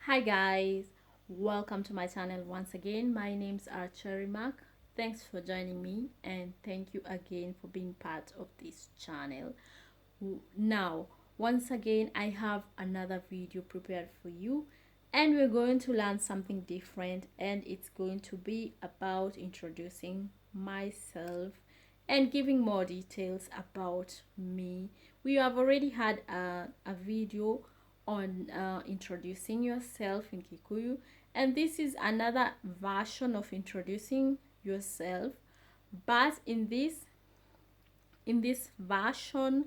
Hi guys, welcome to my channel once again. My name's Cherry Mark. Thanks for joining me and thank you again for being part of this channel. Now, once again, I have another video prepared for you and we're going to learn something different, and it's going to be about introducing myself and giving more details about me. We have already had a video on introducing yourself in Kikuyu, and this is another version of introducing yourself, but in this version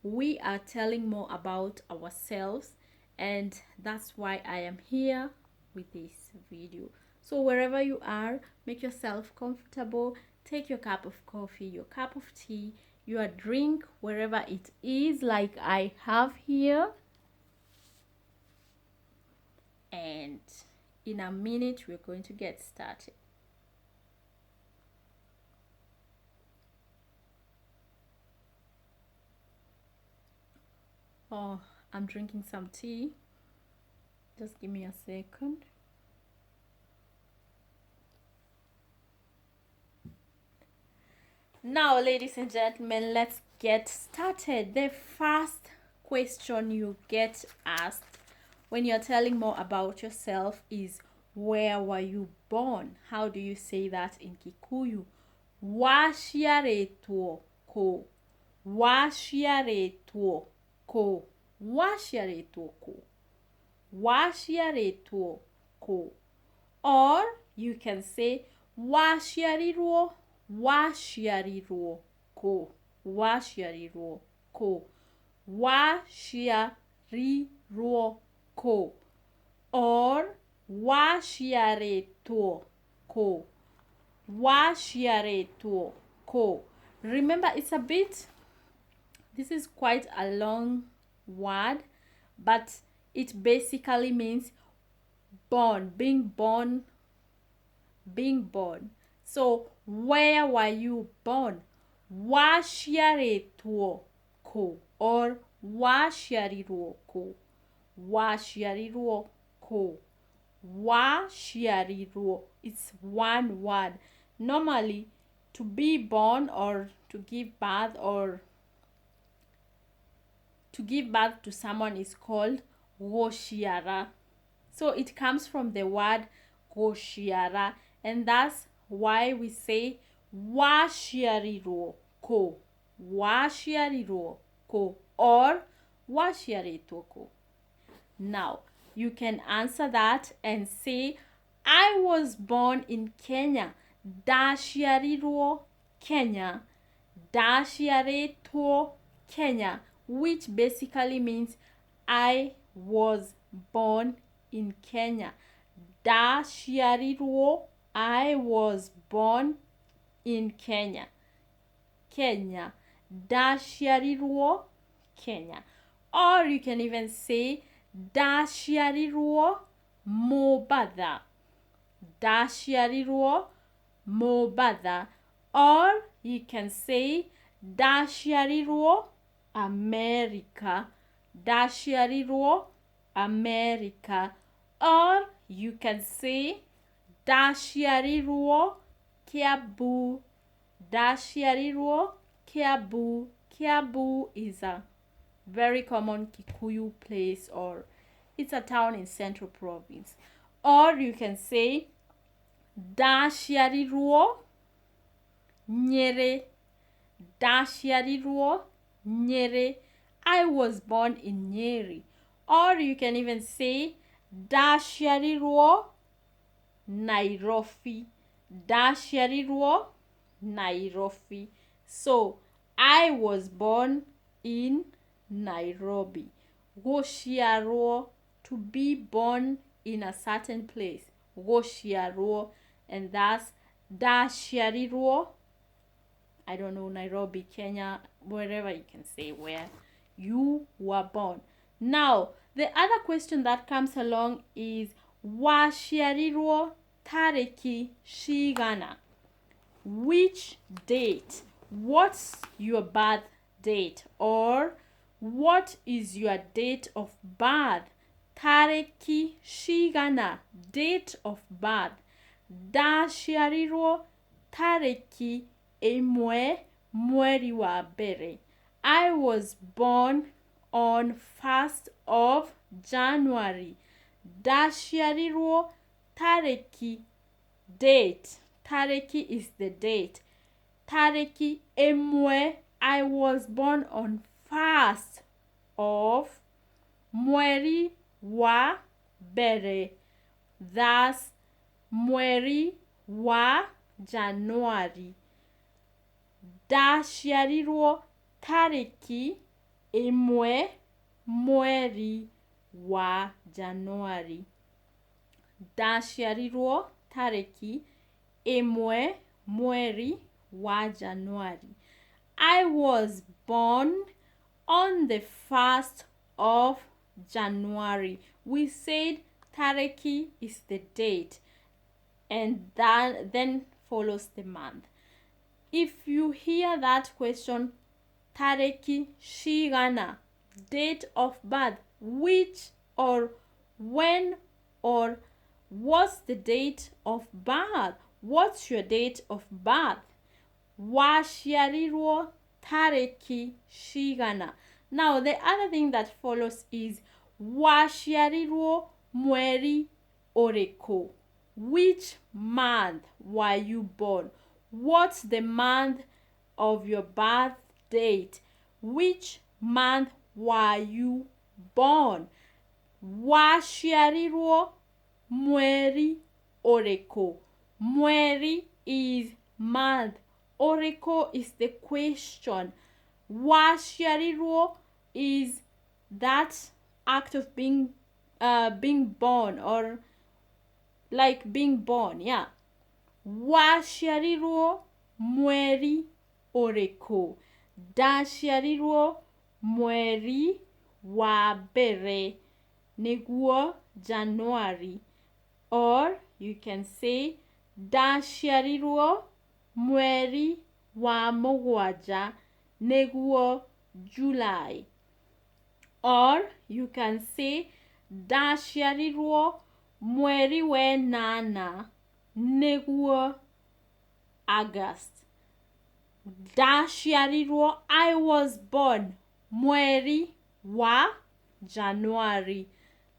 we are telling more about ourselves, and that's why I am here with this video. So wherever you are, make yourself comfortable, take your cup of coffee, your cup of tea, your drink, wherever it is, like I have here, and in a minute we're going to get started. Oh, I'm drinking some tea. Just give me a second. Now, ladies and gentlemen, let's get started. The first question you get asked when you're telling more about yourself is, where were you born? How do you say that in Kikuyu? Washiaretwo ko. Washiaretwo ko. Washiaretwo ko. Washiaretwo ko. Or you can say washiarirwo. Washiarirwo ko. Washiarirwo ko. Washiarirwo ko. Or washiaretwo ko. Washiaretwo ko. Remember, this is quite a long word, but it basically means born, being born. So where were you born? Washiaretwo ko or washiarirwo ko. Washiarirwo ko. Washiarirwo. It's one word. Normally, to be born or to give birth to someone is called goshiara. So it comes from the word goshiara, and that's why we say washiarirwo ko. Washiarirwo ko or washiaritwo ko. Now, you can answer that and say, I was born in Kenya. Dashiarirwo Kenya. Dashiaretwo Kenya, which basically means I was born in Kenya. Dashiarirwo, I was born in Kenya. Kenya. Dashiarirwo Kenya. Or you can even say Dashiarirwo Mobada. Dashiarirwo Mobada. Or you can say Dashiarirwo America. Dashiarirwo America. Or you can say Dashiarirwo Kiabu. Dashiarirwo Kiabu. Kiabu is a very common Kikuyu place, or it's a town in Central Province. Or you can say Dashiarirwo Nyere. Dashiarirwo Nyere. I was born in Nyeri. Or you can even say Dashiarirwo Nairobi. Dashiarirwo Nairobi. So I was born in Nairobi. Goshiarwo, to be born in a certain place. Goshiarwo, and that's Dashiarirwo. I don't know, Nairobi, Kenya, wherever you can say where you were born. Now, the other question that comes along is washiarirwo tareki shigana. Which date? What's your birth date? Or what is your date of birth? tareki shigana, date of birth. Ndashiarirwo tareki imwe mweri wa mbere. I was born on 1st of January. Ndashiarirwo tareki, date. Tareki is the date. Tareki imwe, I was born on 1st of mweri wa mbere. Thus, mweri wa January. Ndashiarirwo tareki imwe mweri wa January. Ndashiarirwo tareki imwe mweri wa January. I was born on the 1st of January. We said tareki is the date, and then follows the month. If you hear that question, tareki shigana, date of birth, which or when or what's the date of birth? What's your date of birth? Washiarirwo tareki shigana. Now the other thing that follows is washiarirwo mweri oreko. Which month were you born? What's the month of your birth date? Which month were you born? Washiarirwo mweri oreko. Mweri is month. Oreko is the question. Washiarirwo is that act of being born, or like being born, yeah. Washiarirwo mweri oreko. Ndashiarirwo mweri wa mbere, niguo January. Or you can say ndashiarirwo mweri wa mũgwanja, niguo July. Or you can say ndashiarirwo mweri wenana, niguo August. Ndashiarirwo, I was born mweri wa January.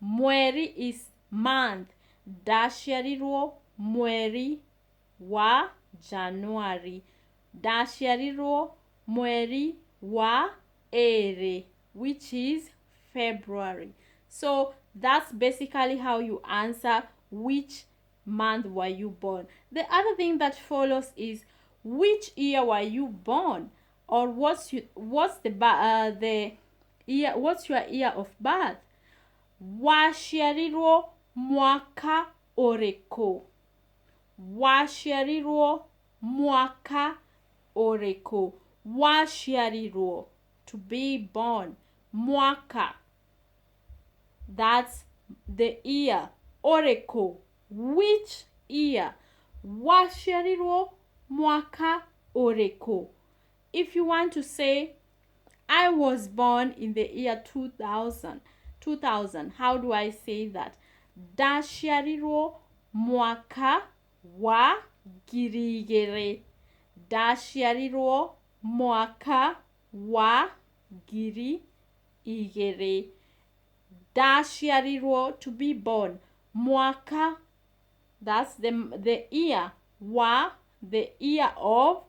Mweri is month. Ndashiarirwo mweri wa January. Ndashiarirwo mweri wa ere, which is February. So that's basically how you answer which month were you born. The other thing that follows is which year were you born, or what's your year of birth? Washiarirwo mwaka oreko. Washiarirwo mwaka oreko. Washiarirwo, to be born. Mwaka, that's the year. Oreko, which year? Washiarirwo mwaka oreko. If you want to say, I was born in the year 2000, how do I say that? Ndashiarirwo mwaka wa ngiri. Ndashiarirwo mwaka wa ngiri. Ndashiarirwo, to be born. Mwaka, that's the year. Wa, the year of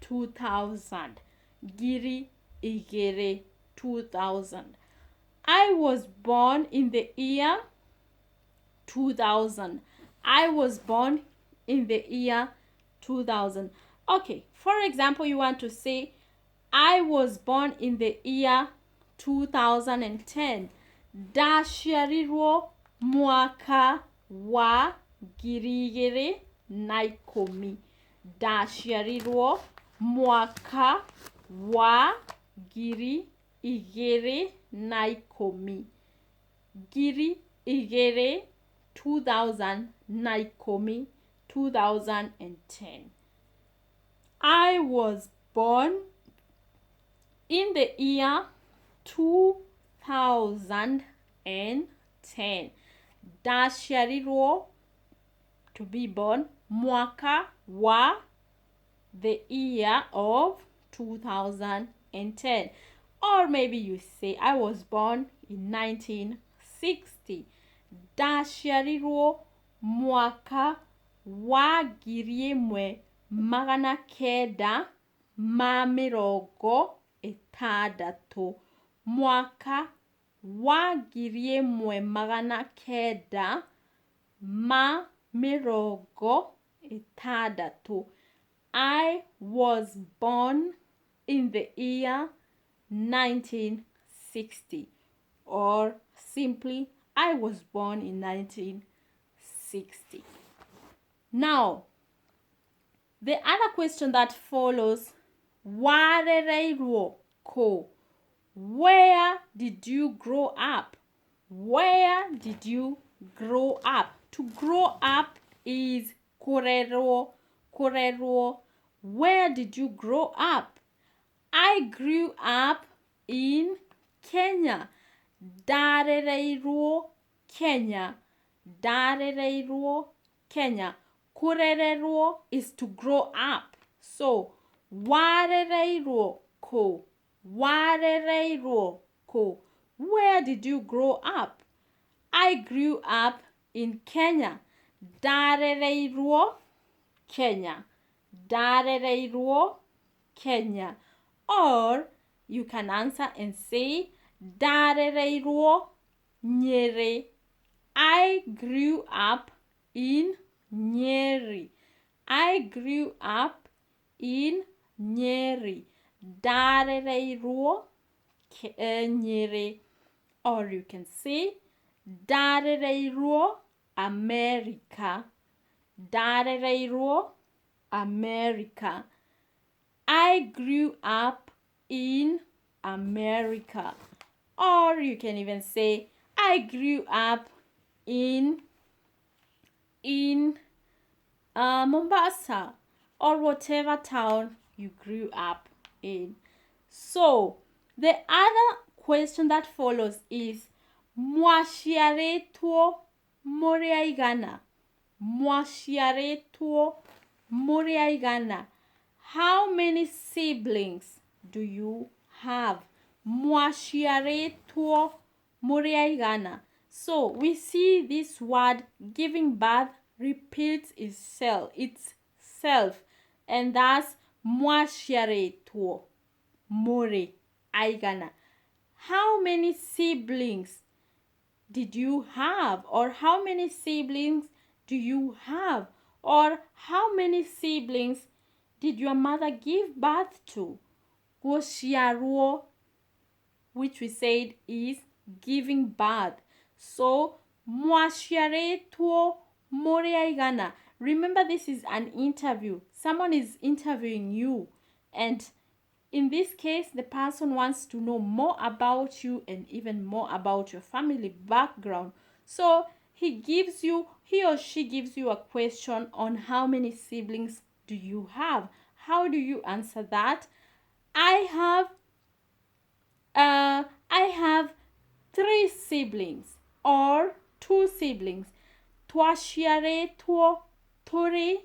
2000. Ngiri igere, 2000. I was born in the year 2000. I was born in the year 2000. Okay, for example, you want to say, I was born in the year 2010. Ndashiarirwo mwaka wa ngiri na ikumi. Ndashiarirwo mwaka wa ngiri na ikumi. Ngiri 2000 na ikumi, 2010. I was born in the year 2010. 10. Ndaciarirwo, to be born, mwaka wa, the year of 2010. Or maybe you say, I was born in 1960. Ndaciarirwo mwaka wa ngiri ĩmwe magana kenda ma mĩrongo ĩtandatũ. Mwaka wa ngiri ĩmwe magana kenda ma mĩrongo ĩtandatũ. I was born in the year 1960. Or simply, I was born in 1960. Now, the other question that follows, warereirwo ko? Where did you grow up? Where did you grow up? To grow up is kurerwo, kurerwo. Where did you grow up? I grew up in Kenya. Ndarereirwo Kenya. Ndarereirwo Kenya. Kurererwo is to grow up. So, warereirwo ko? Warereirwo ko? Where did you grow up? I grew up in Kenya. Ndarereirwo Kenya. Ndarereirwo Kenya. Or you can answer and say, ndarereirwo Nyeri. I grew up in Nyeri. I grew up in Nyeri. Ndarereirwo Nyeri. Or you can say, ndarereirwo America. Ndarereirwo America. I grew up in America. Or you can even say, I grew up in Mombasa, or whatever town you grew up in. So, the other question that follows is, mwaciarĩtwo mũrĩ aigana? Mwaciarĩtwo mũrĩ aigana? How many siblings do you have? Mwaciarĩtwo mũrĩ aigana? So we see this word giving birth repeats itself, and thus mwaciarĩtwo mũrĩ aigana. How many siblings did you have? Or how many siblings do you have? Or how many siblings did your mother give birth to? Gũciarwo, which we said is giving birth. So, mwaciarĩtwo mũrĩ aigana. Remember, this is an interview. Someone is interviewing you. And in this case, the person wants to know more about you and even more about your family background. So, he or she gives you a question on how many siblings do you have. How do you answer that? I have 3 siblings or 2 siblings. Twaciarĩtwo tũrĩ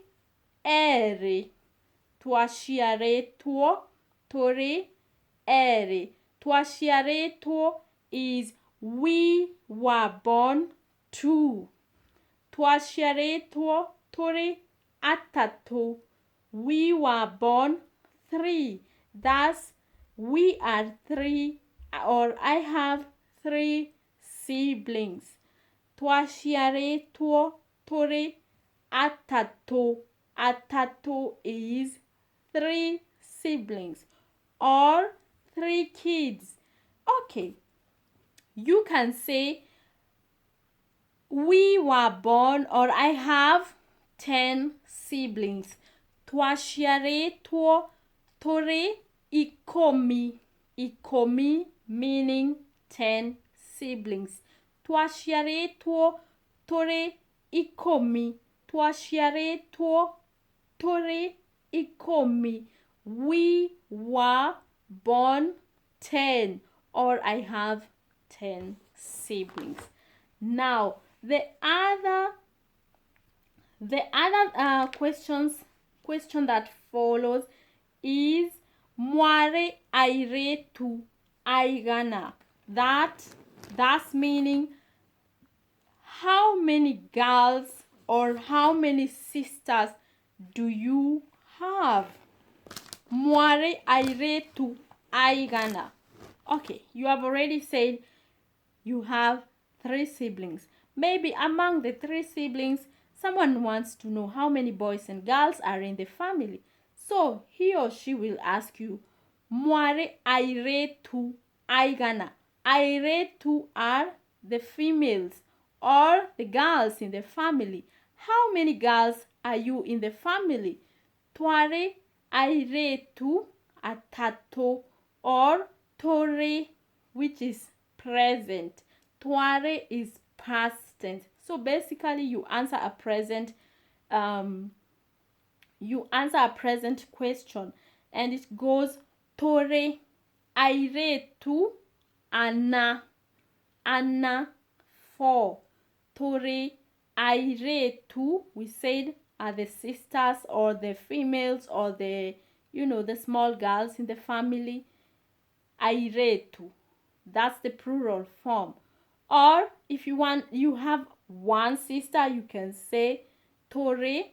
erĩ. Twaciarĩtwo tũrĩ erĩ. Twaciarĩtwo is we were born 2. Twaciarĩtwo tũrĩ atatũ. We were born 3. Thus, we are 3, or I have 3 siblings. Twaciarĩtwo tũrĩ atatũ. Atatũ is 3 siblings or 3 kids. Okay, you can say we were born, or I have 10 siblings. Twaciarĩtwo tũrĩ ikũmi. Ikũmi meaning 10 siblings. Twaciarĩtwo tũrĩ ikũmi. Twaciarĩtwo tũrĩ ikũmi. We were born 10, or I have 10 siblings. Now, the other question that follows is Moare aire tu aigana. That's meaning how many girls or how many sisters do you have? Moare aire tu aigana. Okay, you have already said you have 3 siblings. Maybe among the 3 siblings, someone wants to know how many boys and girls are in the family. So he or she will ask you, Moare aire tu aigana. Aire tu are the females or the girls in the family. How many girls are you in the family? Tware aire tu atato or tore, which is present. Tware is past tense. So basically you answer a present question, and it goes tore aire tu ana 4. Tore aire tu, we said, are the sisters or the females or the small girls in the family. Aire tu, that's the plural form. Or if you have one sister, you can say tore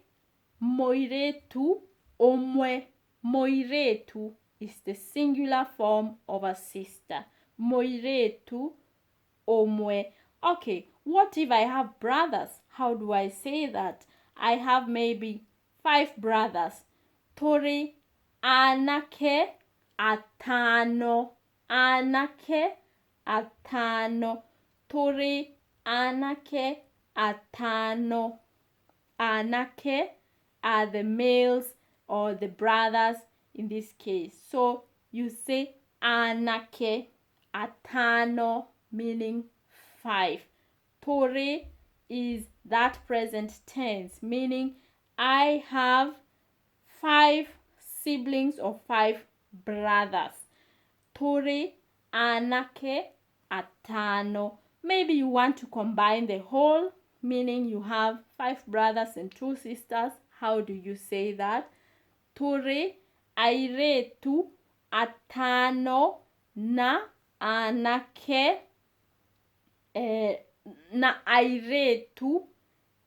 moire tu omwe. Moire tu is the singular form of a sister. Moire tu omwe. Okay, what if I have brothers? How do I say that? I have maybe 5 brothers. Tore anake atano. Anake atano. Tore anake atano. Anake are the males or the brothers in this case. So you say anake atano, meaning 5. Tore is that present tense, meaning I have 5 siblings or 5 brothers. Tore anake atano. Maybe you want to combine the whole, meaning you have 5 brothers and 2 sisters. How do you say that? Tore aire tu atano na anake na aire tu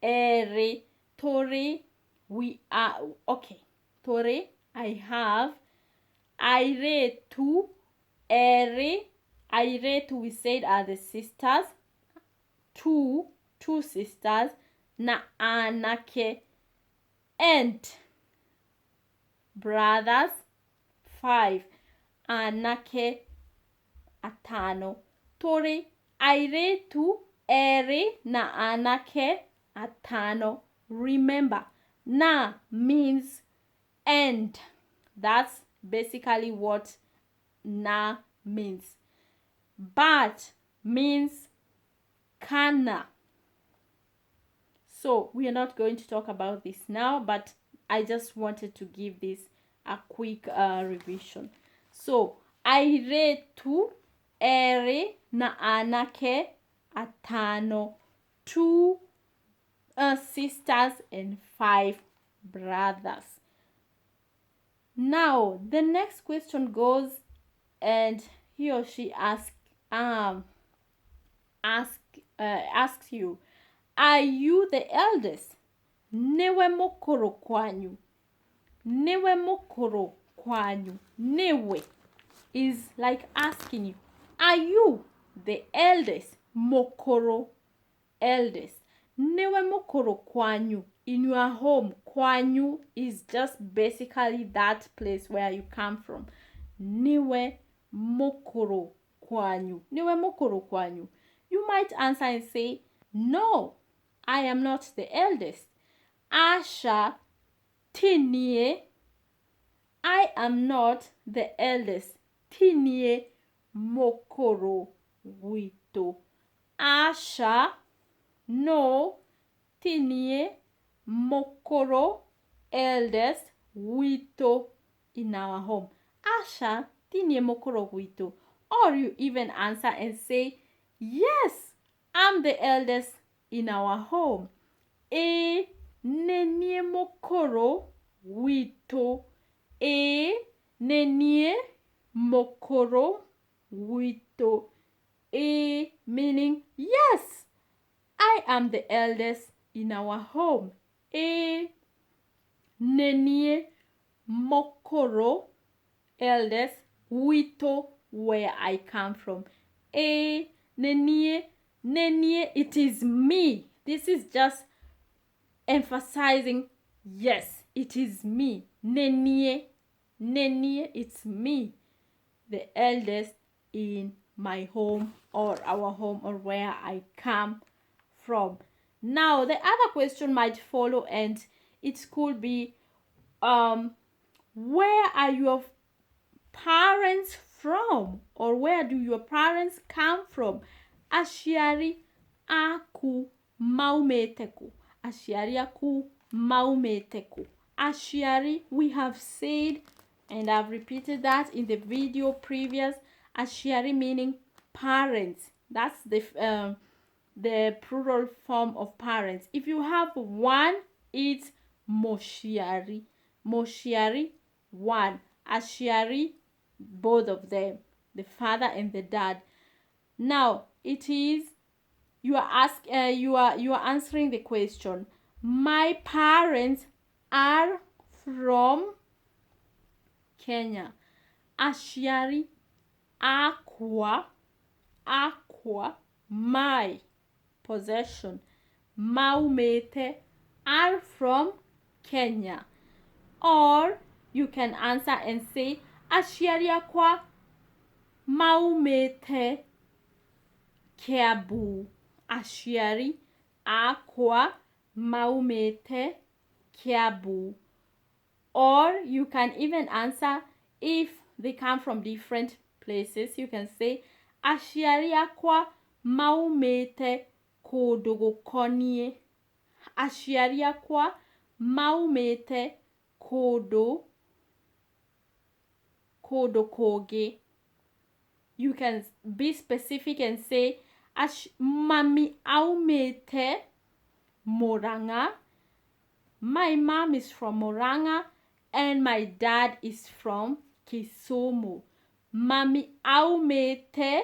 ere. Tore, we are okay. Tore, I have. Aire tu ere. Aire tu, we said, are the sisters. Two sisters. Na anake, and brothers 5. Anake atano. Tore aire tu ere na anake atano. Remember, na means and. That's basically what na means. But means kana. So we are not going to talk about this now, but I just wanted to give this a quick revision. So aire tu ere na anake atano. 2 sisters and 5 brothers. Now the next question goes, and he or she asks you, are you the eldest? Newe mokoro kwanyu. Newe mokoro kwanyu. Newe is like asking you, are you the eldest? Mokoro, eldest. Newe mokoro kwanyu. In your home, kwanyu is just basically that place where you come from. Newe mokoro kwanyu. Newe mokoro kwanyu. You might answer and say, no, I am not the eldest. Asha tinie. I am not the eldest. Tinie mokoro wito. Asha, no. Tinie mokoro, eldest, wito, in our home. Asha tinie mokoro wito. Or you even answer and say, yes, I'm the eldest in our home. Nenie mokoro wito. Nenie mokoro wito. Meaning yes, I am the eldest in our home. Nenie mokoro, eldest, wito, where I come from. Nenie, it is me. This is just emphasizing, yes, it is me. Nenie, it's me, the eldest in my home or our home or where I come from. Now, the other question might follow, and it could be, where are your parents from, or where do your parents come from? Aciari aku maumete ku. Aciari aku maumete ku. Aciari, we have said, and I've repeated that in the video previous. Aciari meaning parents. That's the plural form of parents. If you have one, it's moshiari. Moshiari, one. Ashiari, both of them, the father and the dad. Now it is, you are answering the question. My parents are from Kenya. Ashiari aqua, my possession. Maumete are from Kenya. Or you can answer and say aciari akwa maumete Kiambu. Aciari akwa maumete Kiambu. Or you can even answer if they come from different places. You can say aciari akwa maumete kodogokonie. Aciari akwa maumete kodo koge. You can be specific and say mami aumete Moranga. My mom is from Moranga and my dad is from Kisumu. Mami aumete.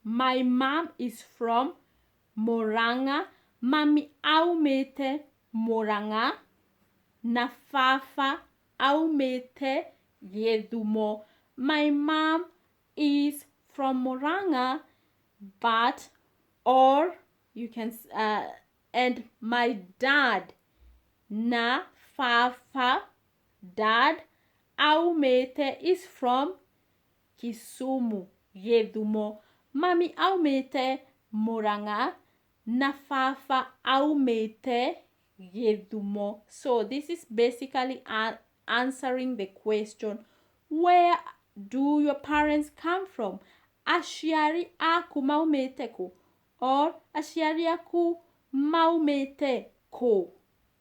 My mom is from Moranga. Mami aumete Moranga. Na fafa aumete Yedumo. My mom is from Moranga, but, or you can and my dad na fafa dad aumete is from Kisumu Yedumo. Mami aumete Moranga, na fafa aumete Yedumo. So this is basically answering the question, where do your parents come from? Aciari aku maumete ko, or aciari aku maumete ko.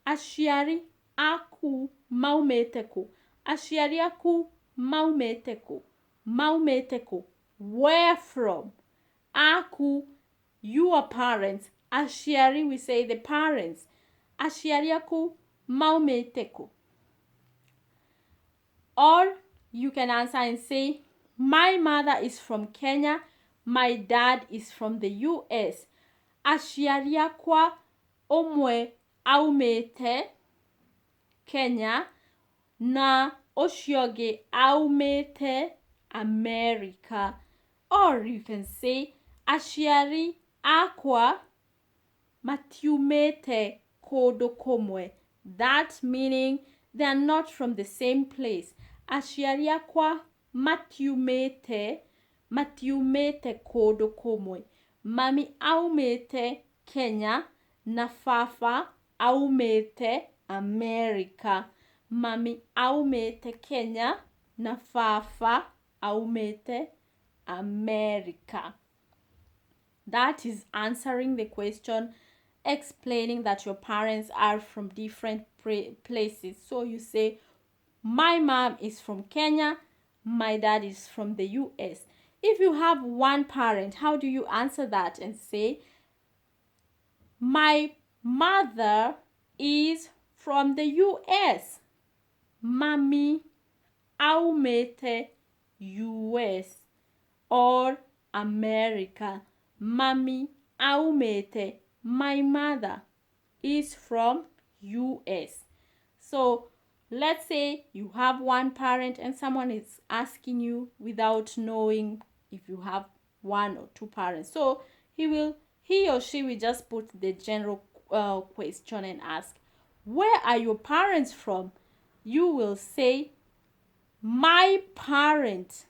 Aciari aku maumete ko. Aciari aku maumete ko. Maumete ko. Where from? Aku, your parents. Aciari, we say the parents. Aciari aku maumete ko. Or you can answer and say, my mother is from Kenya, my dad is from the US. Aciari akwa omwe aumete Kenya, na oshioge aumete America. Or you can say aciari akwa matiumete kodo komwe. That meaning they are not from the same place. Aciari akwa matiumete kodo komwe. Mami aumete Kenya na fafa aumete America. Mami aumete Kenya na fafa aumete America. That is answering the question, explaining that your parents are from different places. So you say, my mom is from Kenya, my dad is from the US. if you have one parent, how do you answer that and say, my mother is from the US. Mami aumete US or America. Mami aumete. My mother is from US. So let's say you have one parent and someone is asking you without knowing if you have one or two parents. So he or she will just put the general question and ask, where are your parents from? You will say, my parent,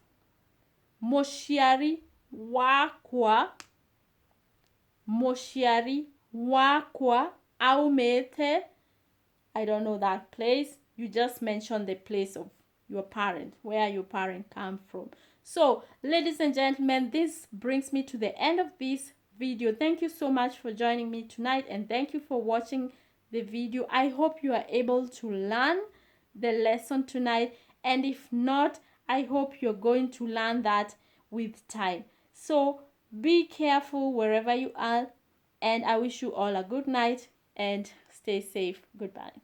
moshiari wakwa, moshiari wakwa aumete. I don't know that place. You just mention the place of your parent, where your parent come from. So, ladies and gentlemen, this brings me to the end of this video. Thank you so much for joining me tonight, and thank you for watching the video. I hope you are able to learn the lesson tonight, and if not, I hope you're going to learn that with time. So, be careful wherever you are, and I wish you all a good night and stay safe. Goodbye.